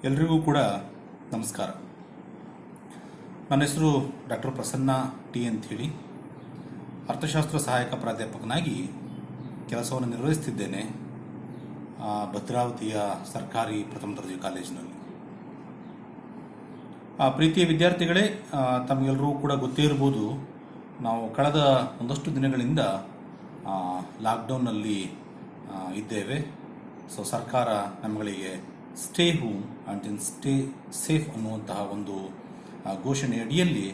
ಎಲ್ರಿಗೂ ಕೂಡ ನಮಸ್ಕಾರ. ನನ್ನ ಹೆಸರು ಡಾಕ್ಟರ್ ಪ್ರಸನ್ನ ಟಿ ಅಂಥೇಳಿ ಅರ್ಥಶಾಸ್ತ್ರ ಸಹಾಯಕ ಪ್ರಾಧ್ಯಾಪಕನಾಗಿ ಕೆಲಸವನ್ನು ನಿರ್ವಹಿಸ್ತಿದ್ದೇನೆ ಭದ್ರಾವತಿಯ ಸರ್ಕಾರಿ ಪ್ರಥಮ ದರ್ಜೆ ಕಾಲೇಜಿನಲ್ಲಿ. ಪ್ರೀತಿಯ ವಿದ್ಯಾರ್ಥಿಗಳೇ, ತಮಗೆಲ್ಲರೂ ಕೂಡ ಗೊತ್ತೇ ಇರ್ಬೋದು, ನಾವು ಕಳೆದ ಒಂದಷ್ಟು ದಿನಗಳಿಂದ ಲಾಕ್ಡೌನ್ನಲ್ಲಿ ಇದ್ದೇವೆ. ಸೊ ಸರ್ಕಾರ ನಮ್ಮಗಳಿಗೆ stay home and then stay safe ಅನ್ನುವಂತಹ ಒಂದು ಘೋಷಣೆ ಅಡಿಯಲ್ಲಿ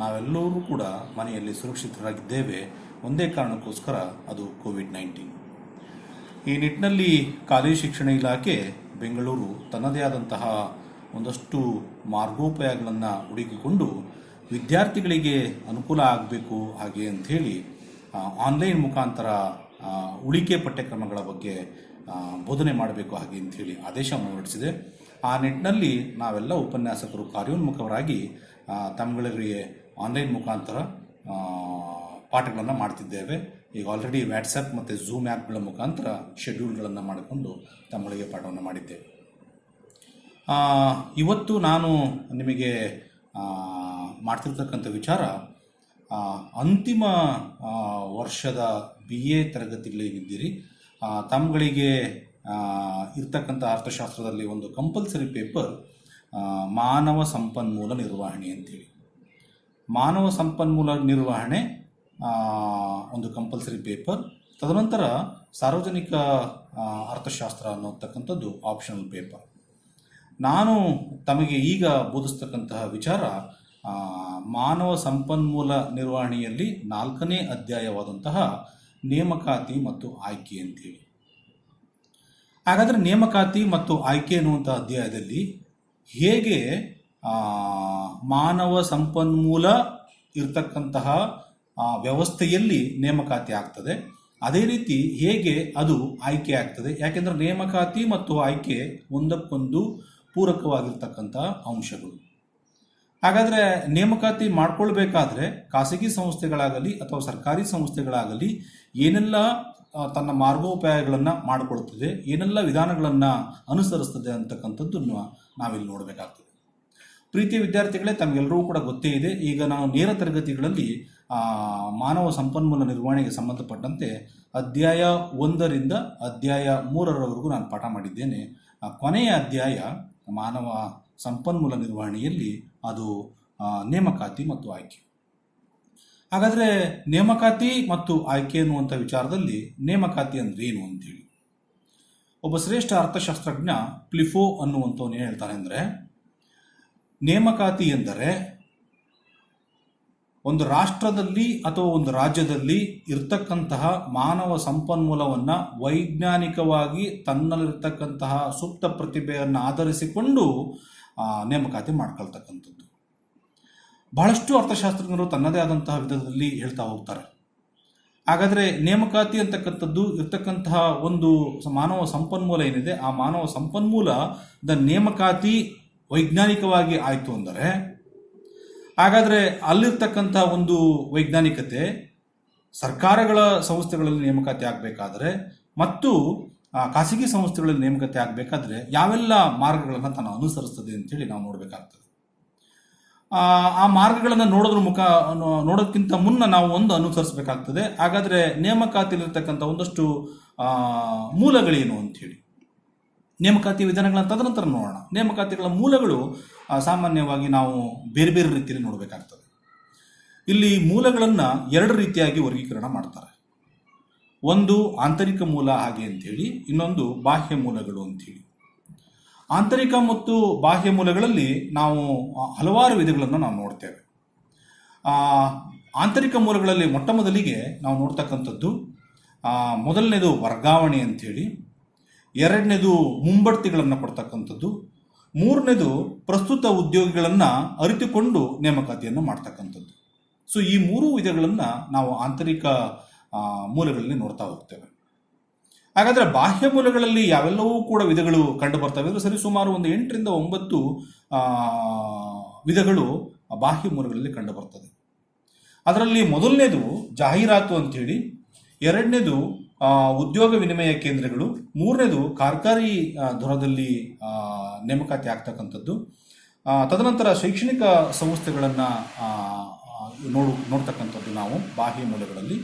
ನಾವೆಲ್ಲರೂ ಕೂಡ ಮನೆಯಲ್ಲಿ ಸುರಕ್ಷಿತರಾಗಿದ್ದೇವೆ. ಒಂದೇ ಕಾರಣಕ್ಕೋಸ್ಕರ ಅದು ಕೋವಿಡ್-19. ಈ ನಿಟ್ಟಿನಲ್ಲಿ ಕಾಲೇಜು ಶಿಕ್ಷಣ ಇಲಾಖೆ ಬೆಂಗಳೂರು ತನ್ನದೇ ಆದಂತಹ ಒಂದಷ್ಟು ಮಾರ್ಗೋಪಾಯಗಳನ್ನು ಹುಡುಕಿಕೊಂಡು ವಿದ್ಯಾರ್ಥಿಗಳಿಗೆ ಅನುಕೂಲ ಆಗಬೇಕು ಹಾಗೆ ಅಂಥೇಳಿ ಆನ್ಲೈನ್ ಮುಖಾಂತರ ಉಳಿಕೆ ಪಠ್ಯಕ್ರಮಗಳ ಬಗ್ಗೆ ಬೋಧನೆ ಮಾಡಬೇಕು ಹಾಗೆ ಅಂಥೇಳಿ ಆದೇಶವನ್ನು ಹೊರಡಿಸಿದೆ. ಆ ನಿಟ್ಟಿನಲ್ಲಿ ನಾವೆಲ್ಲ ಉಪನ್ಯಾಸಕರು ಕಾರ್ಯೋನ್ಮುಖರಾಗಿ ತಮ್ಮಗಳಿಗೆ ಆನ್ಲೈನ್ ಮುಖಾಂತರ ಪಾಠಗಳನ್ನು ಮಾಡ್ತಿದ್ದೇವೆ. ಈಗ ಆಲ್ರೆಡಿ ವ್ಯಾಟ್ಸಪ್ ಮತ್ತು ಝೂಮ್ ಆ್ಯಪ್ಗಳ ಮುಖಾಂತರ ಶೆಡ್ಯೂಲ್ಗಳನ್ನು ಮಾಡಿಕೊಂಡು ತಮ್ಮಗಳಿಗೆ ಪಾಠವನ್ನು ಮಾಡಿದ್ದೇವೆ. ಇವತ್ತು ನಾನು ನಿಮಗೆ ಮಾಡ್ತಿರ್ತಕ್ಕಂಥ ವಿಚಾರ ಅಂತಿಮ ವರ್ಷದ BA ತರಗತಿಗಳೇನಿದ್ದೀರಿ, ತಮ್ಮಗಳಿಗೆ ಇರ್ತಕ್ಕಂಥ ಅರ್ಥಶಾಸ್ತ್ರದಲ್ಲಿ ಒಂದು ಕಂಪಲ್ಸರಿ ಪೇಪರ್ ಮಾನವ ಸಂಪನ್ಮೂಲ ನಿರ್ವಹಣೆ ಅಂತೇಳಿ. ಮಾನವ ಸಂಪನ್ಮೂಲ ನಿರ್ವಹಣೆ ಒಂದು ಕಂಪಲ್ಸರಿ ಪೇಪರ್. ತದನಂತರ ಸಾರ್ವಜನಿಕ ಅರ್ಥಶಾಸ್ತ್ರ ಅನ್ನೋತಕ್ಕಂಥದ್ದು ಆಪ್ಷನಲ್ ಪೇಪರ್. ನಾನು ತಮಗೆ ಈಗ ಬೋಧಿಸ್ತಕ್ಕಂತಹ ವಿಚಾರ ಮಾನವ ಸಂಪನ್ಮೂಲ ನಿರ್ವಹಣೆಯಲ್ಲಿ 4ನೇ ಅಧ್ಯಾಯವಾದಂತಹ ನೇಮಕಾತಿ ಮತ್ತು ಆಯ್ಕೆ ಅಂತೇಳಿ. ಹಾಗಾದರೆ ನೇಮಕಾತಿ ಮತ್ತು ಆಯ್ಕೆ ಅನ್ನುವಂಥ ಅಧ್ಯಾಯದಲ್ಲಿ ಹೇಗೆ ಮಾನವ ಸಂಪನ್ಮೂಲ ಇರ್ತಕ್ಕಂತಹ ವ್ಯವಸ್ಥೆಯಲ್ಲಿ ನೇಮಕಾತಿ ಆಗ್ತದೆ, ಅದೇ ರೀತಿ ಹೇಗೆ ಅದು ಆಯ್ಕೆ ಆಗ್ತದೆ. ಯಾಕೆಂದರೆ ನೇಮಕಾತಿ ಮತ್ತು ಆಯ್ಕೆ ಒಂದಕ್ಕೊಂದು ಪೂರಕವಾಗಿರ್ತಕ್ಕಂಥ ಅಂಶಗಳು. ಹಾಗಾದರೆ ನೇಮಕಾತಿ ಮಾಡ್ಕೊಳ್ಬೇಕಾದ್ರೆ ಖಾಸಗಿ ಸಂಸ್ಥೆಗಳಾಗಲಿ ಅಥವಾ ಸರ್ಕಾರಿ ಸಂಸ್ಥೆಗಳಾಗಲಿ ಏನೆಲ್ಲ ತನ್ನ ಮಾರ್ಗೋಪಾಯಗಳನ್ನು ಮಾಡಿಕೊಳ್ತದೆ, ಏನೆಲ್ಲ ವಿಧಾನಗಳನ್ನು ಅನುಸರಿಸ್ತದೆ ಅಂತಕ್ಕಂಥದ್ದನ್ನು ನಾವಿಲ್ಲಿ ನೋಡಬೇಕಾಗ್ತದೆ. ಪ್ರೀತಿಯ ವಿದ್ಯಾರ್ಥಿಗಳೇ, ತಮಗೆಲ್ಲರೂ ಕೂಡ ಗೊತ್ತೇ ಇದೆ, ಈಗ ನಾವು ನೇರ ತರಗತಿಗಳಲ್ಲಿ ಮಾನವ ಸಂಪನ್ಮೂಲ ನಿರ್ವಹಣೆಗೆ ಸಂಬಂಧಪಟ್ಟಂತೆ ಅಧ್ಯಾಯ 1ರಿಂದ ಅಧ್ಯಾಯ 3ರವರೆಗೂ ನಾನು ಪಾಠ ಮಾಡಿದ್ದೇನೆ. ಕೊನೆಯ ಅಧ್ಯಾಯ ಮಾನವ ಸಂಪನ್ಮೂಲ ನಿರ್ವಹಣೆಯಲ್ಲಿ ಅದು ನೇಮಕಾತಿ ಮತ್ತು ಆಯ್ಕೆ. ಹಾಗಾದರೆ ನೇಮಕಾತಿ ಮತ್ತು ಆಯ್ಕೆ ಅನ್ನುವಂಥ ವಿಚಾರದಲ್ಲಿ ನೇಮಕಾತಿ ಅಂದ್ರೆ ಏನು ಅಂತೇಳಿ ಒಬ್ಬ ಶ್ರೇಷ್ಠ ಅರ್ಥಶಾಸ್ತ್ರಜ್ಞ ಪ್ಲಿಫೋ ಅನ್ನುವಂಥವನು ಏನು ಹೇಳ್ತಾನೆ ಅಂದರೆ, ನೇಮಕಾತಿ ಎಂದರೆ ಒಂದು ರಾಷ್ಟ್ರದಲ್ಲಿ ಅಥವಾ ಒಂದು ರಾಜ್ಯದಲ್ಲಿ ಇರ್ತಕ್ಕಂತಹ ಮಾನವ ಸಂಪನ್ಮೂಲವನ್ನು ವೈಜ್ಞಾನಿಕವಾಗಿ ತನ್ನಲ್ಲಿರ್ತಕ್ಕಂತಹ ಸುಪ್ತ ಪ್ರತಿಭೆಯನ್ನು ಆಧರಿಸಿಕೊಂಡು ನೇಮಕಾತಿ ಮಾಡ್ಕೊಳ್ತಕ್ಕಂಥದ್ದು. ಬಹಳಷ್ಟು ಅರ್ಥಶಾಸ್ತ್ರಜ್ಞರು ತನ್ನದೇ ಆದಂತಹ ವಿಧದಲ್ಲಿ ಹೇಳ್ತಾ ಹೋಗ್ತಾರೆ. ಹಾಗಾದರೆ ನೇಮಕಾತಿ ಅಂತಕ್ಕಂಥದ್ದು ಇರ್ತಕ್ಕಂತಹ ಒಂದು ಮಾನವ ಸಂಪನ್ಮೂಲ ಏನಿದೆ, ಆ ಮಾನವ ಸಂಪನ್ಮೂಲದ ನೇಮಕಾತಿ ವೈಜ್ಞಾನಿಕವಾಗಿ ಆಯಿತು ಅಂದರೆ, ಹಾಗಾದರೆ ಅಲ್ಲಿರ್ತಕ್ಕಂಥ ಒಂದು ವೈಜ್ಞಾನಿಕತೆ ಸರ್ಕಾರಗಳ ಸಂಸ್ಥೆಗಳಲ್ಲಿ ನೇಮಕಾತಿ ಆಗಬೇಕಾದ್ರೆ ಮತ್ತು ಖಾಸಗಿ ಸಂಸ್ಥೆಗಳಲ್ಲಿ ನೇಮಕಾತಿ ಆಗಬೇಕಾದ್ರೆ ಯಾವೆಲ್ಲ ಮಾರ್ಗಗಳನ್ನು ತಾನು ಅನುಸರಿಸ್ತದೆ ಅಂತೇಳಿ ನಾವು ನೋಡಬೇಕಾಗ್ತದೆ. ಆ ಮಾರ್ಗಗಳನ್ನು ನೋಡೋದಕ್ಕಿಂತ ಮುನ್ನ ನಾವು ಒಂದು ಅನುಸರಿಸಬೇಕಾಗ್ತದೆ. ಹಾಗಾದರೆ ನೇಮಕಾತಿಯಲ್ಲಿರ್ತಕ್ಕಂಥ ಒಂದಷ್ಟು ಮೂಲಗಳೇನು ಅಂಥೇಳಿ, ನೇಮಕಾತಿ ವಿಧಾನಗಳನ್ನು ತದನಂತರ ನೋಡೋಣ. ನೇಮಕಾತಿಗಳ ಮೂಲಗಳು ಸಾಮಾನ್ಯವಾಗಿ ನಾವು ಬೇರೆ ಬೇರೆ ರೀತಿಯಲ್ಲಿ ನೋಡಬೇಕಾಗ್ತದೆ. ಇಲ್ಲಿ ಮೂಲಗಳನ್ನು 2 ರೀತಿಯಾಗಿ ವರ್ಗೀಕರಣ ಮಾಡ್ತಾರೆ. ಒಂದು ಆಂತರಿಕ ಮೂಲ ಹಾಗೆ ಅಂಥೇಳಿ, ಇನ್ನೊಂದು ಬಾಹ್ಯ ಮೂಲಗಳು ಅಂಥೇಳಿ. ಆಂತರಿಕ ಮತ್ತು ಬಾಹ್ಯ ಮೂಲಗಳಲ್ಲಿ ನಾವು ಹಲವಾರು ವಿಧಗಳನ್ನು ನಾವು ನೋಡ್ತೇವೆ. ಆಂತರಿಕ ಮೂಲಗಳಲ್ಲಿ ಮೊಟ್ಟ ಮೊದಲಿಗೆ ನಾವು ನೋಡ್ತಕ್ಕಂಥದ್ದು ಮೊದಲನೇದು ವರ್ಗಾವಣೆ ಅಂಥೇಳಿ, 2ನೇದು ಮುಂಬಡ್ತಿಗಳನ್ನು ಕೊಡ್ತಕ್ಕಂಥದ್ದು, 3ನೇದು ಪ್ರಸ್ತುತ ಉದ್ಯೋಗಿಗಳನ್ನು ಅರಿತುಕೊಂಡು ನೇಮಕಾತಿಯನ್ನು ಮಾಡ್ತಕ್ಕಂಥದ್ದು. ಸೊ ಈ 3 ವಿಧಗಳನ್ನು ನಾವು ಆಂತರಿಕ ಮೂಲಗಳಲ್ಲಿ ನೋಡ್ತಾ ಹೋಗ್ತೇವೆ. ಹಾಗಾದರೆ ಬಾಹ್ಯ ಮೂಲಗಳಲ್ಲಿ ಯಾವೆಲ್ಲವೂ ಕೂಡ ವಿಧಗಳು ಕಂಡು ಬರ್ತವೆ ಅಂದರೆ ಸರಿ ಸುಮಾರು ಒಂದು 8ರಿಂದ 9 ವಿಧಗಳು ಬಾಹ್ಯ ಮೂಲಗಳಲ್ಲಿ ಕಂಡು ಬರ್ತದೆ. ಅದರಲ್ಲಿ ಮೊದಲನೇದು ಜಾಹೀರಾತು ಅಂಥೇಳಿ, 2ನೇದು ಉದ್ಯೋಗ ವಿನಿಮಯ ಕೇಂದ್ರಗಳು, ಮೂರನೇದು ಕಾರ್ಕಾರಿ ದರದಲ್ಲಿ ನೇಮಕಾತಿ ಆಗ್ತಕ್ಕಂಥದ್ದು, ತದನಂತರ ಶೈಕ್ಷಣಿಕ ಸಂಸ್ಥೆಗಳನ್ನು ನೋಡ್ತಕ್ಕಂಥದ್ದು ನಾವು ಬಾಹ್ಯ ಮೂಲಗಳಲ್ಲಿ,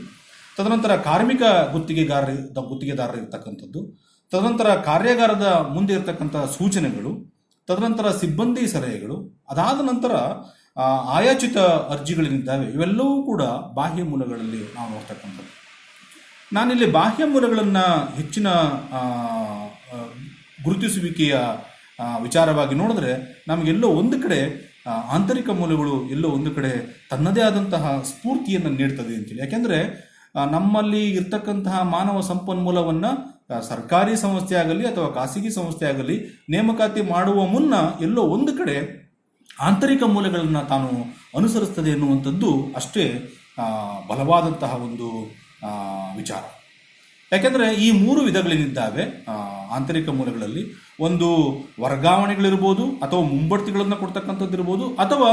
ತದನಂತರ ಕಾರ್ಮಿಕ ಗುತ್ತಿಗೆದಾರರು ಇರ್ತಕ್ಕಂಥದ್ದು, ತದನಂತರ ಕಾರ್ಯಾಗಾರದ ಮುಂದೆ ಇರತಕ್ಕಂಥ ಸೂಚನೆಗಳು, ತದನಂತರ ಸಿಬ್ಬಂದಿ ಸಲಹೆಗಳು, ಅದಾದ ನಂತರ ಆಯಾಚಿತ ಅರ್ಜಿಗಳೇನಿದ್ದಾವೆ ಇವೆಲ್ಲವೂ ಕೂಡ ಬಾಹ್ಯ ಮೂಲಗಳಲ್ಲಿ ನಾವು ನೋಡ್ತಕ್ಕಂಥದ್ದು. ನಾನಿಲ್ಲಿ ಬಾಹ್ಯ ಮೂಲಗಳನ್ನು ಹೆಚ್ಚಿನ ಗುರುತಿಸುವಿಕೆಯ ವಿಚಾರವಾಗಿ ನೋಡಿದ್ರೆ ನಮಗೆಲ್ಲೋ ಒಂದು ಕಡೆ ಆಂತರಿಕ ಮೂಲಗಳು ಎಲ್ಲೋ ಒಂದು ಕಡೆ ತನ್ನದೇ ಆದಂತಹ ಸ್ಫೂರ್ತಿಯನ್ನು ನೀಡ್ತದೆ ಅಂತೇಳಿ. ಯಾಕೆಂದರೆ ನಮ್ಮಲ್ಲಿ ಇರ್ತಕ್ಕಂತಹ ಮಾನವ ಸಂಪನ್ಮೂಲವನ್ನು ಸರ್ಕಾರಿ ಸಂಸ್ಥೆ ಆಗಲಿ ಅಥವಾ ಖಾಸಗಿ ಸಂಸ್ಥೆ ಆಗಲಿ ನೇಮಕಾತಿ ಮಾಡುವ ಮುನ್ನ ಎಲ್ಲೋ ಒಂದು ಕಡೆ ಆಂತರಿಕ ಮೂಲಗಳನ್ನು ತಾನು ಅನುಸರಿಸ್ತದೆ ಎನ್ನುವಂಥದ್ದು ಅಷ್ಟೇ ಬಲವಾದಂತಹ ಒಂದು ವಿಚಾರ. ಯಾಕೆಂದರೆ ಈ ಮೂರು ವಿಧಗಳೇನಿದ್ದಾವೆ ಆಂತರಿಕ ಮೂಲಗಳಲ್ಲಿ, ಒಂದು ವರ್ಗಾವಣೆಗಳಿರ್ಬೋದು ಅಥವಾ ಮುಂಬಡ್ತಿಗಳನ್ನು ಕೊಡ್ತಕ್ಕಂಥದ್ದು ಇರ್ಬೋದು, ಅಥವಾ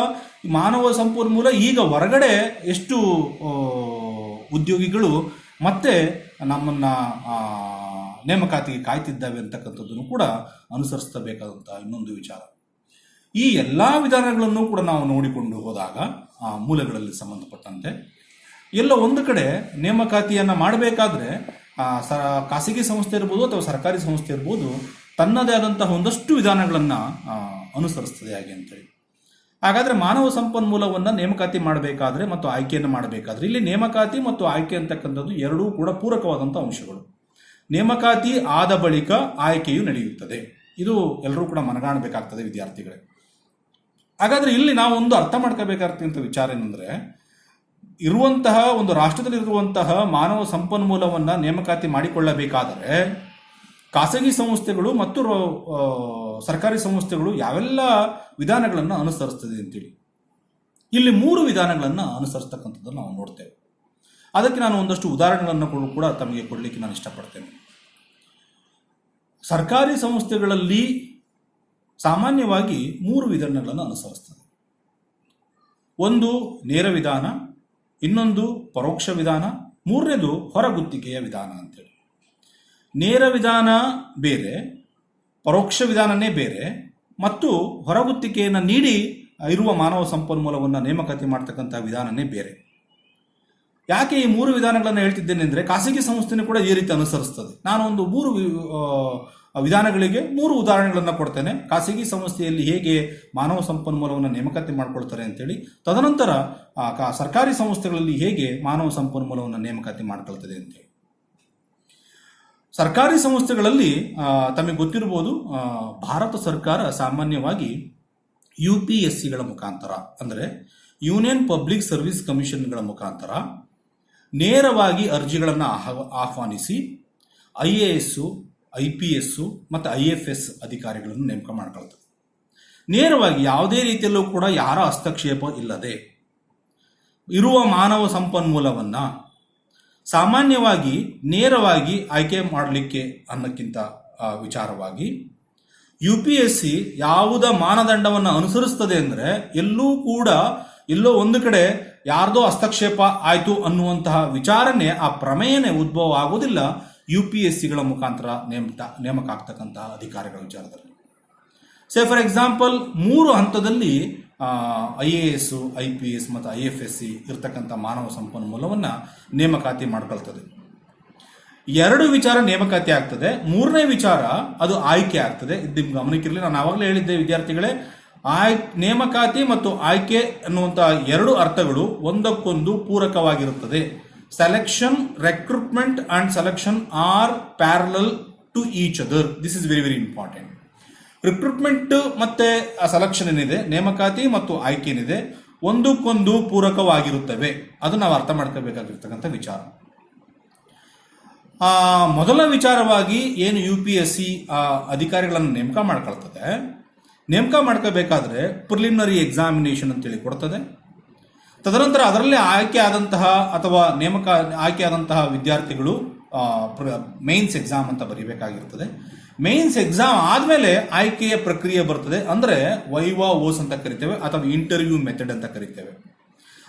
ಮಾನವ ಸಂಪನ್ಮೂಲ ಈಗ ಹೊರಗಡೆ ಎಷ್ಟು ಉದ್ಯೋಗಿಗಳು ಮತ್ತೆ ನಮ್ಮನ್ನು ನೇಮಕಾತಿಗೆ ಕಾಯ್ತಿದ್ದಾವೆ ಅಂತಕ್ಕಂಥದ್ದನ್ನು ಕೂಡ ಅನುಸರಿಸಬೇಕಾದಂಥ ಇನ್ನೊಂದು ವಿಚಾರ. ಈ ಎಲ್ಲ ವಿಧಾನಗಳನ್ನು ಕೂಡ ನಾವು ನೋಡಿಕೊಂಡು ಹೋದಾಗ ಮೂಲಗಳಲ್ಲಿ ಸಂಬಂಧಪಟ್ಟಂತೆ ಎಲ್ಲ ಒಂದು ಕಡೆ ನೇಮಕಾತಿಯನ್ನು ಮಾಡಬೇಕಾದ್ರೆ ಖಾಸಗಿ ಸಂಸ್ಥೆ ಇರ್ಬೋದು ಅಥವಾ ಸರ್ಕಾರಿ ಸಂಸ್ಥೆ ಇರ್ಬೋದು ತನ್ನದೇ ಆದಂತಹ ಒಂದಷ್ಟು ವಿಧಾನಗಳನ್ನು ಅನುಸರಿಸ್ತದೆ ಹಾಗೆ ಅಂತೇಳಿ. ಹಾಗಾದರೆ ಮಾನವ ಸಂಪನ್ಮೂಲವನ್ನು ನೇಮಕಾತಿ ಮಾಡಬೇಕಾದ್ರೆ ಮತ್ತು ಆಯ್ಕೆಯನ್ನು ಮಾಡಬೇಕಾದ್ರೆ ಇಲ್ಲಿ ನೇಮಕಾತಿ ಮತ್ತು ಆಯ್ಕೆ ಅಂತಕ್ಕಂಥದ್ದು ಎರಡೂ ಕೂಡ ಪೂರಕವಾದಂಥ ಅಂಶಗಳು. ನೇಮಕಾತಿ ಆದ ಬಳಿಕ ಆಯ್ಕೆಯು ನಡೆಯುತ್ತದೆ. ಇದು ಎಲ್ಲರೂ ಕೂಡ ಮನಗಾಣಬೇಕಾಗ್ತದೆ ವಿದ್ಯಾರ್ಥಿಗಳೇ. ಹಾಗಾದರೆ ಇಲ್ಲಿ ನಾವು ಒಂದು ಅರ್ಥ ಮಾಡ್ಕೋಬೇಕಾಗ್ತಕ್ಕಂಥ ವಿಚಾರ ಏನಂದರೆ, ಇರುವಂತಹ ಒಂದು ರಾಷ್ಟ್ರದಲ್ಲಿರುವಂತಹ ಮಾನವ ಸಂಪನ್ಮೂಲವನ್ನು ನೇಮಕಾತಿ ಮಾಡಿಕೊಳ್ಳಬೇಕಾದರೆ ಖಾಸಗಿ ಸಂಸ್ಥೆಗಳು ಮತ್ತು ಸರ್ಕಾರಿ ಸಂಸ್ಥೆಗಳು ಯಾವೆಲ್ಲ ವಿಧಾನಗಳನ್ನು ಅನುಸರಿಸ್ತದೆ ಅಂತೇಳಿ ಇಲ್ಲಿ ಮೂರು ವಿಧಾನಗಳನ್ನು ಅನುಸರಿಸ್ತಕ್ಕಂಥದ್ದನ್ನು ನಾವು ನೋಡ್ತೇವೆ. ಅದಕ್ಕೆ ನಾನು ಒಂದಷ್ಟು ಉದಾಹರಣೆಗಳನ್ನು ಕೂಡ ತಮಗೆ ಕೊಡಲಿಕ್ಕೆ ನಾನು ಇಷ್ಟಪಡ್ತೇನೆ. ಸರ್ಕಾರಿ ಸಂಸ್ಥೆಗಳಲ್ಲಿ ಸಾಮಾನ್ಯವಾಗಿ ಮೂರು ವಿಧಾನಗಳನ್ನು ಅನುಸರಿಸ್ತದೆ. ಒಂದು ನೇರ ವಿಧಾನ, ಇನ್ನೊಂದು ಪರೋಕ್ಷ ವಿಧಾನ, ಮೂರನೇದು ಹೊರಗುತ್ತಿಗೆಯ ವಿಧಾನ ಅಂತೇಳಿ. ನೇರ ವಿಧಾನ ಬೇರೆ, ಪರೋಕ್ಷ ವಿಧಾನನೇ ಬೇರೆ, ಮತ್ತು ಹೊರಗುತ್ತಿಗೆಯನ್ನು ನೀಡಿ ಇರುವ ಮಾನವ ಸಂಪನ್ಮೂಲವನ್ನು ನೇಮಕಾತಿ ಮಾಡ್ತಕ್ಕಂಥ ವಿಧಾನನೇ ಬೇರೆ. ಯಾಕೆ ಈ ಮೂರು ವಿಧಾನಗಳನ್ನು ಹೇಳ್ತಿದ್ದೇನೆ ಅಂದರೆ, ಖಾಸಗಿ ಸಂಸ್ಥೆನೂ ಕೂಡ ಈ ರೀತಿ ಅನುಸರಿಸ್ತದೆ. ನಾನು ಒಂದು ಮೂರು ವಿಧಾನಗಳಿಗೆ ಮೂರು ಉದಾಹರಣೆಗಳನ್ನು ಕೊಡ್ತೇನೆ. ಖಾಸಗಿ ಸಂಸ್ಥೆಯಲ್ಲಿ ಹೇಗೆ ಮಾನವ ಸಂಪನ್ಮೂಲವನ್ನು ನೇಮಕಾತಿ ಮಾಡ್ಕೊಳ್ತಾರೆ ಅಂತೇಳಿ, ತದನಂತರ ಸರ್ಕಾರಿ ಸಂಸ್ಥೆಗಳಲ್ಲಿ ಹೇಗೆ ಮಾನವ ಸಂಪನ್ಮೂಲವನ್ನು ನೇಮಕಾತಿ ಮಾಡ್ಕೊಳ್ತದೆ ಅಂತೇಳಿ. ಸರ್ಕಾರಿ ಸಂಸ್ಥೆಗಳಲ್ಲಿ ತಮಗೆ ಗೊತ್ತಿರ್ಬೋದು, ಭಾರತ ಸರ್ಕಾರ ಸಾಮಾನ್ಯವಾಗಿ UPSCಗಳ ಮುಖಾಂತರ ಅಂದರೆ ಯೂನಿಯನ್ ಪಬ್ಲಿಕ್ ಸರ್ವಿಸ್ ಕಮಿಷನ್ಗಳ ಮುಖಾಂತರ ನೇರವಾಗಿ ಅರ್ಜಿಗಳನ್ನು ಆಹ್ವಾನಿಸಿ IAS, IPS ಮತ್ತು IFS ಅಧಿಕಾರಿಗಳನ್ನು ನೇಮಕ ಮಾಡ್ಕೊಳ್ತದೆ. ನೇರವಾಗಿ ಯಾವುದೇ ರೀತಿಯಲ್ಲೂ ಕೂಡ ಯಾರ ಹಸ್ತಕ್ಷೇಪ ಇಲ್ಲದೆ ಇರುವ ಮಾನವ ಸಂಪನ್ಮೂಲವನ್ನು ಸಾಮಾನ್ಯವಾಗಿ ನೇರವಾಗಿ ಆಯ್ಕೆ ಮಾಡಲಿಕ್ಕೆ ಅನ್ನೋಕ್ಕಿಂತ ವಿಚಾರವಾಗಿ UPSC ಯಾವುದ ಮಾನದಂಡವನ್ನು ಅನುಸರಿಸ್ತದೆ ಅಂದರೆ ಎಲ್ಲೋ ಒಂದು ಕಡೆ ಯಾರ್ದೋ ಹಸ್ತಕ್ಷೇಪ ಆಯಿತು ಅನ್ನುವಂತಹ ವಿಚಾರನೆ, ಆ ಪ್ರಮೇಯನೇ ಉದ್ಭವ ಆಗೋದಿಲ್ಲ UPSCಗಳ ಮುಖಾಂತರ ನೇಮಕ ಆಗ್ತಕ್ಕಂತಹ ಅಧಿಕಾರಿಗಳ ವಿಚಾರದಲ್ಲಿ. ಫಾರ್ ಎಕ್ಸಾಂಪಲ್, 3 ಹಂತದಲ್ಲಿ IAS, IPS ಮತ್ತು IFSC ಇರ್ತಕ್ಕಂಥ ಮಾನವ ಸಂಪನ್ಮೂಲವನ್ನು ನೇಮಕಾತಿ ಮಾಡ್ಕೊಳ್ತದೆ. 2 ವಿಚಾರ ನೇಮಕಾತಿ ಆಗ್ತದೆ, 3ನೇ ವಿಚಾರ ಅದು ಆಯ್ಕೆ ಆಗ್ತದೆ. ಇದು ನಿಮ್ಗೆ ಗಮನಕ್ಕಿರಲಿ, ನಾನು ಆವಾಗಲೇ ಹೇಳಿದ್ದೆ ವಿದ್ಯಾರ್ಥಿಗಳೇ, ನೇಮಕಾತಿ ಮತ್ತು ಆಯ್ಕೆ ಅನ್ನುವಂಥ 2 ಅರ್ಥಗಳು ಒಂದಕ್ಕೊಂದು ಪೂರಕವಾಗಿರುತ್ತದೆ. Selection, recruitment and selection are parallel to each other. This is very very important. Recruitment ಮತ್ತೆ ಸೆಲೆಕ್ಷನ್ ಏನಿದೆ, ನೇಮಕಾತಿ ಮತ್ತು ಆಯ್ಕೆ ಏನಿದೆ, ಒಂದಕ್ಕೊಂದು ಪೂರಕವಾಗಿರುತ್ತವೆ. ಅದು ನಾವು ಅರ್ಥ ಮಾಡ್ಕೋಬೇಕಾಗಿರ್ತಕ್ಕಂಥ ವಿಚಾರ. ಮೊದಲ ವಿಚಾರವಾಗಿ ಏನು UPSC ಅಧಿಕಾರಿಗಳನ್ನು ನೇಮಕ ಮಾಡ್ಕೊಳ್ತದೆ, ನೇಮಕ ಮಾಡ್ಕೋಬೇಕಾದ್ರೆ ಪ್ರಿಲಿಮಿನರಿ ಎಕ್ಸಾಮಿನೇಷನ್ ಅಂತೇಳಿ ಕೊಡ್ತದೆ. ತದನಂತರ ಅದರಲ್ಲಿ ಆಯ್ಕೆ ಆದಂತಹ ವಿದ್ಯಾರ್ಥಿಗಳು ಮೇನ್ಸ್ ಎಕ್ಸಾಮ್ ಅಂತ ಬರೀಬೇಕಾಗಿರ್ತದೆ. ಮೇನ್ಸ್ ಎಕ್ಸಾಮ್ ಆದಮೇಲೆ ಆಯ್ಕೆಯ ಪ್ರಕ್ರಿಯೆ ಬರ್ತದೆ. ಅಂದರೆ ವೈವಾ ಓಸ್ ಅಂತ ಕರಿತೇವೆ ಅಥವಾ ಇಂಟರ್ವ್ಯೂ ಮೆಥಡ್ ಅಂತ ಕರಿತೇವೆ.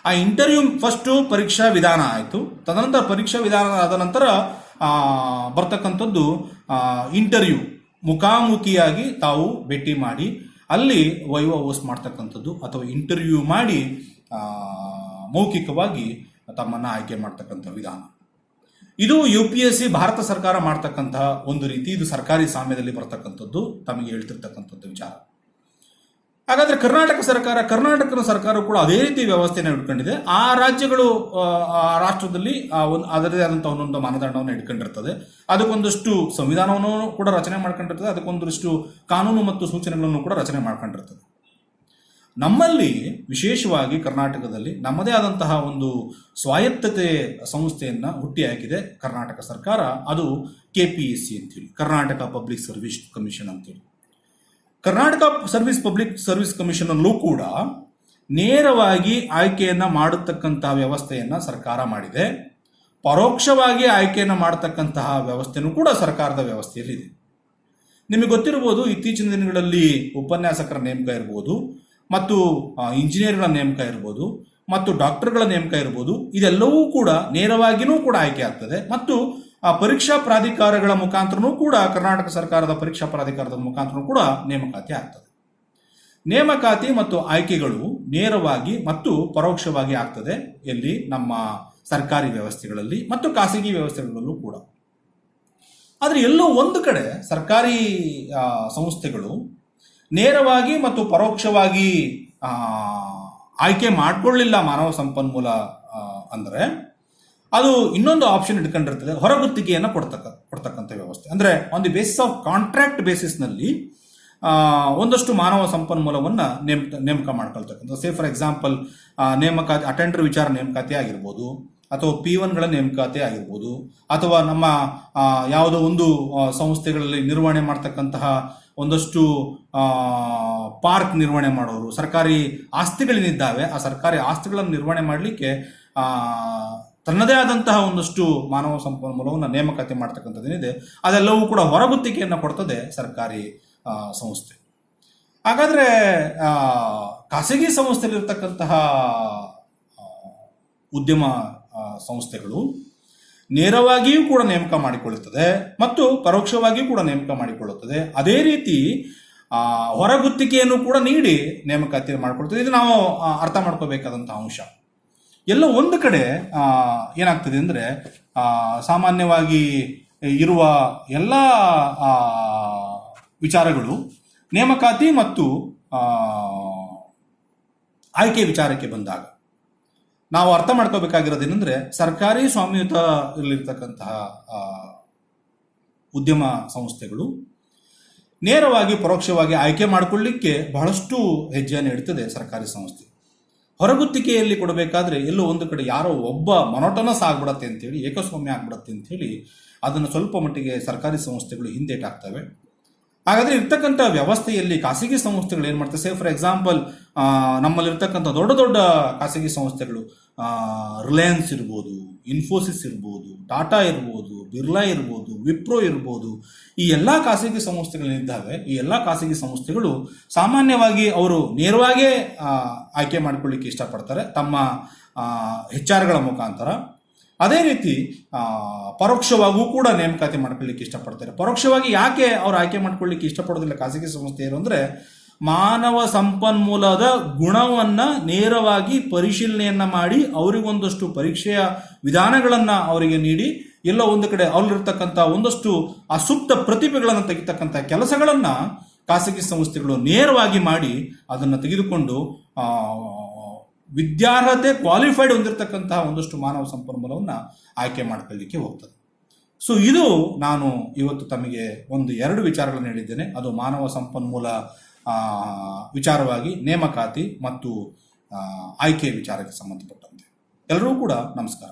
ಆ ಇಂಟರ್ವ್ಯೂ ಫಸ್ಟು ಪರೀಕ್ಷಾ ವಿಧಾನ ಆಯಿತು. ತದನಂತರ ಪರೀಕ್ಷಾ ವಿಧಾನ ಆದ ನಂತರ ಬರ್ತಕ್ಕಂಥದ್ದು ಇಂಟರ್ವ್ಯೂ, ಮುಖಾಮುಖಿಯಾಗಿ ತಾವು ಭೇಟಿ ಮಾಡಿ ಅಲ್ಲಿ ವೈವಾ ಹೋಸ್ಟ್ ಮಾಡ್ತಕ್ಕಂಥದ್ದು ಅಥವಾ ಇಂಟರ್ವ್ಯೂ ಮಾಡಿ ಮೌಖಿಕವಾಗಿ ತಮ್ಮನ್ನು ಆಯ್ಕೆ ಮಾಡ್ತಕ್ಕಂಥ ವಿಧಾನ. ಇದು UPSC ಭಾರತ ಸರ್ಕಾರ ಮಾಡ್ತಕ್ಕಂತಹ ಒಂದು ರೀತಿ, ಇದು ಸರ್ಕಾರಿ ಸಾಮ್ಯದಲ್ಲಿ ಬರ್ತಕ್ಕಂಥದ್ದು, ತಮಗೆ ಹೇಳ್ತಿರ್ತಕ್ಕಂಥದ್ದು ವಿಚಾರ. ಹಾಗಾದ್ರೆ ಕರ್ನಾಟಕ ಸರ್ಕಾರ ಕೂಡ ಅದೇ ರೀತಿ ವ್ಯವಸ್ಥೆಯನ್ನು ಇಟ್ಕೊಂಡಿದೆ. ಆ ರಾಜ್ಯಗಳು ಆ ರಾಷ್ಟ್ರದಲ್ಲಿ ಅದರದೇ ಆದಂತಹ ಒಂದೊಂದು ಮಾನದಂಡವನ್ನು ಇಟ್ಕೊಂಡಿರ್ತದೆ. ಅದಕ್ಕೊಂದಷ್ಟು ಸಂವಿಧಾನವನ್ನು ಕೂಡ ರಚನೆ ಮಾಡ್ಕೊಂಡಿರ್ತದೆ, ಅದಕ್ಕೊಂದಷ್ಟು ಕಾನೂನು ಮತ್ತು ಸೂಚನೆಗಳನ್ನು ಕೂಡ ರಚನೆ ಮಾಡ್ಕೊಂಡಿರ್ತದೆ. ನಮ್ಮಲ್ಲಿ ವಿಶೇಷವಾಗಿ ಕರ್ನಾಟಕದಲ್ಲಿ ನಮ್ಮದೇ ಆದಂತಹ ಒಂದು ಸ್ವಾಯತ್ತತೆ ಸಂಸ್ಥೆಯನ್ನು ಹುಟ್ಟಿ ಹಾಕಿದೆ ಕರ್ನಾಟಕ ಸರ್ಕಾರ. ಅದು KPSC ಅಂತೇಳಿ, ಕರ್ನಾಟಕ ಪಬ್ಲಿಕ್ ಸರ್ವಿಸ್ ಕಮಿಷನ್ ಅಂತೇಳಿ. ಕರ್ನಾಟಕ ಪಬ್ಲಿಕ್ ಸರ್ವಿಸ್ ಕಮಿಷನ್ ಅಲ್ಲೂ ಕೂಡ ನೇರವಾಗಿ ಆಯ್ಕೆಯನ್ನು ಮಾಡತಕ್ಕಂತಹ ವ್ಯವಸ್ಥೆಯನ್ನು ಸರ್ಕಾರ ಮಾಡಿದೆ. ಪರೋಕ್ಷವಾಗಿ ಆಯ್ಕೆಯನ್ನು ಮಾಡತಕ್ಕಂತಹ ವ್ಯವಸ್ಥೆನೂ ಕೂಡ ಸರ್ಕಾರದ ವ್ಯವಸ್ಥೆಯಲ್ಲಿದೆ. ನಿಮಗೆ ಗೊತ್ತಿರಬಹುದು, ಇತ್ತೀಚಿನ ದಿನಗಳಲ್ಲಿ ಉಪನ್ಯಾಸಕರ ನೇಮಕ ಇರ್ಬೋದು, ಮತ್ತು ಇಂಜಿನಿಯರ್ಗಳ ನೇಮಕ ಇರ್ಬೋದು, ಮತ್ತು ಡಾಕ್ಟರ್ಗಳ ನೇಮಕ ಇರ್ಬೋದು, ಇದೆಲ್ಲವೂ ಕೂಡ ನೇರವಾಗಿಯೂ ಕೂಡ ಆಯ್ಕೆ ಆಗ್ತದೆ. ಮತ್ತು ಪರೀಕ್ಷಾ ಪ್ರಾಧಿಕಾರಗಳ ಮುಖಾಂತರನೂ ಕೂಡ, ಕರ್ನಾಟಕ ಸರ್ಕಾರದ ಪರೀಕ್ಷಾ ಪ್ರಾಧಿಕಾರದ ಮುಖಾಂತರ ಕೂಡ ನೇಮಕಾತಿ ಆಗ್ತದೆ. ನೇಮಕಾತಿ ಮತ್ತು ಆಯ್ಕೆಗಳು ನೇರವಾಗಿ ಮತ್ತು ಪರೋಕ್ಷವಾಗಿ ಆಗ್ತದೆ ಎಲ್ಲಿ? ನಮ್ಮ ಸರ್ಕಾರಿ ವ್ಯವಸ್ಥೆಗಳಲ್ಲಿ ಮತ್ತು ಖಾಸಗಿ ವ್ಯವಸ್ಥೆಗಳಲ್ಲೂ ಕೂಡ. ಆದರೆ ಎಲ್ಲೋ ಒಂದು ಕಡೆ ಸರ್ಕಾರಿ ಸಂಸ್ಥೆಗಳು ನೇರವಾಗಿ ಮತ್ತು ಪರೋಕ್ಷವಾಗಿ ಆಯ್ಕೆ ಮಾಡಿಕೊಳ್ಳಿಲ್ಲ ಮಾನವ ಸಂಪನ್ಮೂಲ ಅಂದರೆ ಅದು ಇನ್ನೊಂದು ಆಪ್ಷನ್ ಇಟ್ಕೊಂಡಿರ್ತದೆ, ಹೊರಗುತ್ತಿಗೆಯನ್ನು ಕೊಡ್ತಕ್ಕಂಥ ವ್ಯವಸ್ಥೆ. ಅಂದರೆ on the basis of contract ಬೇಸಿಸ್ನಲ್ಲಿ ಒಂದಷ್ಟು ಮಾನವ ಸಂಪನ್ಮೂಲವನ್ನು ನೇಮಕ ಮಾಡ್ಕೊಳ್ತಕ್ಕಂಥ. ಸೇ ಫಾರ್ ಎಕ್ಸಾಂಪಲ್ ನೇಮಕಾತಿ, ಅಟೆಂಡರ್ ವಿಚಾರ ನೇಮಕಾತಿ ಆಗಿರ್ಬೋದು, ಅಥವಾ P1ಗಳ ನೇಮಕಾತಿ ಆಗಿರ್ಬೋದು, ಅಥವಾ ನಮ್ಮ ಯಾವುದೋ ಒಂದು ಸಂಸ್ಥೆಗಳಲ್ಲಿ ನಿರ್ವಹಣೆ ಮಾಡ್ತಕ್ಕಂತಹ ಒಂದಷ್ಟು ಪಾರ್ಕ್ ನಿರ್ವಹಣೆ ಮಾಡೋರು, ಸರ್ಕಾರಿ ಆಸ್ತಿಗಳೇನಿದ್ದಾವೆ ಆ ಸರ್ಕಾರಿ ಆಸ್ತಿಗಳನ್ನು ನಿರ್ವಹಣೆ ಮಾಡಲಿಕ್ಕೆ ತನ್ನದೇ ಆದಂತಹ ಒಂದಷ್ಟು ಮಾನವ ಸಂಪನ್ಮೂಲವನ್ನು ನೇಮಕಾತಿ ಮಾಡ್ತಕ್ಕಂಥದ್ದೇನಿದೆ, ಅದೆಲ್ಲವೂ ಕೂಡ ಹೊರಗುತ್ತಿಗೆಯನ್ನು ಕೊಡ್ತದೆ ಸರ್ಕಾರಿ ಸಂಸ್ಥೆ. ಹಾಗಾದರೆ ಖಾಸಗಿ ಸಂಸ್ಥೆಯಲ್ಲಿರ್ತಕ್ಕಂತಹ ಉದ್ಯಮ ಸಂಸ್ಥೆಗಳು ನೇರವಾಗಿಯೂ ಕೂಡ ನೇಮಕ ಮಾಡಿಕೊಳ್ಳುತ್ತದೆ ಮತ್ತು ಪರೋಕ್ಷವಾಗಿಯೂ ಕೂಡ ನೇಮಕ ಮಾಡಿಕೊಳ್ಳುತ್ತದೆ. ಅದೇ ರೀತಿ ಹೊರಗುತ್ತಿಗೆಯನ್ನು ಕೂಡ ನೀಡಿ ನೇಮಕಾತಿ ಮಾಡಿಕೊಳ್ತದೆ. ಇದು ನಾವು ಅರ್ಥ ಮಾಡ್ಕೋಬೇಕಾದಂಥ ಅಂಶ. ಎಲ್ಲ ಒಂದು ಕಡೆ ಏನಾಗ್ತದೆ ಅಂದರೆ, ಸಾಮಾನ್ಯವಾಗಿ ಇರುವ ಎಲ್ಲ ವಿಚಾರಗಳು ನೇಮಕಾತಿ ಮತ್ತು ಆಯ್ಕೆ ವಿಚಾರಕ್ಕೆ ಬಂದಾಗ ನಾವು ಅರ್ಥ ಮಾಡ್ಕೋಬೇಕಾಗಿರೋದೇನೆಂದರೆ, ಸರ್ಕಾರಿ ಸ್ವಾಮ್ಯಯುತ ಇರಲಿರ್ತಕ್ಕಂತಹ ಉದ್ಯಮ ಸಂಸ್ಥೆಗಳು ನೇರವಾಗಿ ಪರೋಕ್ಷವಾಗಿ ಆಯ್ಕೆ ಮಾಡಿಕೊಳ್ಳಿಕ್ಕೆ ಬಹಳಷ್ಟು ಹೆಜ್ಜೆಯನ್ನು ಇಡ್ತದೆ ಸರ್ಕಾರಿ ಸಂಸ್ಥೆ. ಹೊರಗುತ್ತಿಗೆಯಲ್ಲಿ ಕೊಡಬೇಕಾದ್ರೆ ಎಲ್ಲೋ ಒಂದು ಕಡೆ ಯಾರೋ ಒಬ್ಬ ಮೊನೋಟನಸ್ ಆಗ್ಬಿಡತ್ತೆ ಅಂತೇಳಿ, ಏಕಸ್ವಾಮ್ಯ ಆಗ್ಬಿಡತ್ತೆ ಅಂತೇಳಿ ಅದನ್ನು ಸ್ವಲ್ಪ ಮಟ್ಟಿಗೆ ಸರ್ಕಾರಿ ಸಂಸ್ಥೆಗಳು ಹಿಂದೇಟಾಗ್ತವೆ. ಹಾಗಾದರೆ ಇರ್ತಕ್ಕಂಥ ವ್ಯವಸ್ಥೆಯಲ್ಲಿ ಖಾಸಗಿ ಸಂಸ್ಥೆಗಳು ಏನು ಮಾಡ್ತವೆ? ಸೇ ಫಾರ್ ಎಕ್ಸಾಂಪಲ್ ನಮ್ಮಲ್ಲಿರ್ತಕ್ಕಂಥ ದೊಡ್ಡ ದೊಡ್ಡ ಖಾಸಗಿ ಸಂಸ್ಥೆಗಳು, ರಿಲಯನ್ಸ್ ಇರ್ಬೋದು, ಇನ್ಫೋಸಿಸ್ ಇರ್ಬೋದು, ಟಾಟಾ ಇರ್ಬೋದು, ಬಿರ್ಲಾ ಇರ್ಬೋದು, ವಿಪ್ರೋ ಇರ್ಬೋದು, ಈ ಎಲ್ಲ ಖಾಸಗಿ ಸಂಸ್ಥೆಗಳೇನಿದ್ದಾವೆ ಈ ಎಲ್ಲ ಖಾಸಗಿ ಸಂಸ್ಥೆಗಳು ಸಾಮಾನ್ಯವಾಗಿ ಅವರು ನೇರವಾಗೇ ಆಯ್ಕೆ ಮಾಡಿಕೊಳ್ಳಿಕ್ಕೆ ಇಷ್ಟಪಡ್ತಾರೆ ತಮ್ಮ HR ಗಳ ಮುಖಾಂತರ. ಅದೇ ರೀತಿ ಪರೋಕ್ಷವಾಗೂ ಕೂಡ ನೇಮಕಾತಿ ಮಾಡ್ಕೊಳ್ಳಿಕ್ಕೆ ಇಷ್ಟಪಡ್ತಾರೆ. ಪರೋಕ್ಷವಾಗಿ ಯಾಕೆ ಅವ್ರು ಆಯ್ಕೆ ಮಾಡ್ಕೊಳ್ಳಿಕ್ಕೆ ಇಷ್ಟಪಡೋದಿಲ್ಲ ಖಾಸಗಿ ಸಂಸ್ಥೆಯರು ಅಂದರೆ, ಮಾನವ ಸಂಪನ್ಮೂಲದ ಗುಣವನ್ನು ನೇರವಾಗಿ ಪರಿಶೀಲನೆಯನ್ನು ಮಾಡಿ ಅವರಿಗೊಂದಷ್ಟು ಪರೀಕ್ಷೆಯ ವಿಧಾನಗಳನ್ನು ಅವರಿಗೆ ನೀಡಿ ಎಲ್ಲೋ ಒಂದು ಕಡೆ ಅವರಲ್ಲಿರ್ತಕ್ಕಂಥ ಒಂದಷ್ಟು ಅಸೂಕ್ತ ಪ್ರತಿಭೆಗಳನ್ನು ತೆಗಿತಕ್ಕಂಥ ಕೆಲಸಗಳನ್ನು ಖಾಸಗಿ ಸಂಸ್ಥೆಗಳು ನೇರವಾಗಿ ಮಾಡಿ ಅದನ್ನು ತೆಗೆದುಕೊಂಡು ವಿದ್ಯಾರ್ಹತೆ ಕ್ವಾಲಿಫೈಡ್ ಹೊಂದಿರತಕ್ಕಂತಹ ಒಂದಷ್ಟು ಮಾನವ ಸಂಪನ್ಮೂಲವನ್ನು ಆಯ್ಕೆ ಮಾಡ್ಕೊಳ್ಳಿಕ್ಕೆ ಹೋಗ್ತದೆ. ಸೊ ಇದು ನಾನು ಇವತ್ತು ತಮಗೆ 2 ವಿಚಾರಗಳನ್ನು ಹೇಳಿದ್ದೇನೆ. ಅದು ಮಾನವ ಸಂಪನ್ಮೂಲ ವಿಚಾರವಾಗಿ ನೇಮಕಾತಿ ಮತ್ತು ಆಯ್ಕೆ ವಿಚಾರಕ್ಕೆ ಸಂಬಂಧಪಟ್ಟಂತೆ. ಎಲ್ಲರೂ ಕೂಡ ನಮಸ್ಕಾರ.